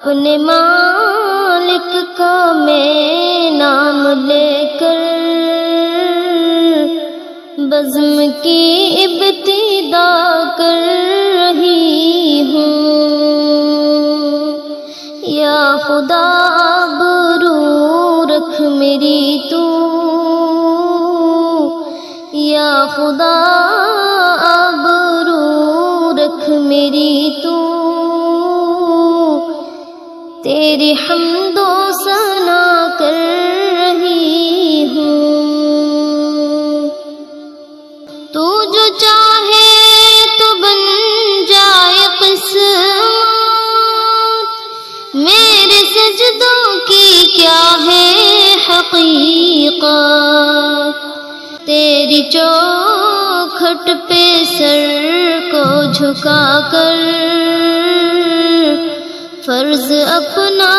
اپنے مالک کا میں نام لے کر بزم کی ابتدا کر رہی ہوں۔ یا خدا آبرو رکھ میری تو، یا خدا آبرو رکھ میری تو، تیری حمد و ثنا کر رہی ہوں۔ تو جو چاہے تو بن جائے قسمت، میرے سجدوں کی کیا ہے حقیقت، تیری چوکھٹ پہ سر کو جھکا کر فرض اپنا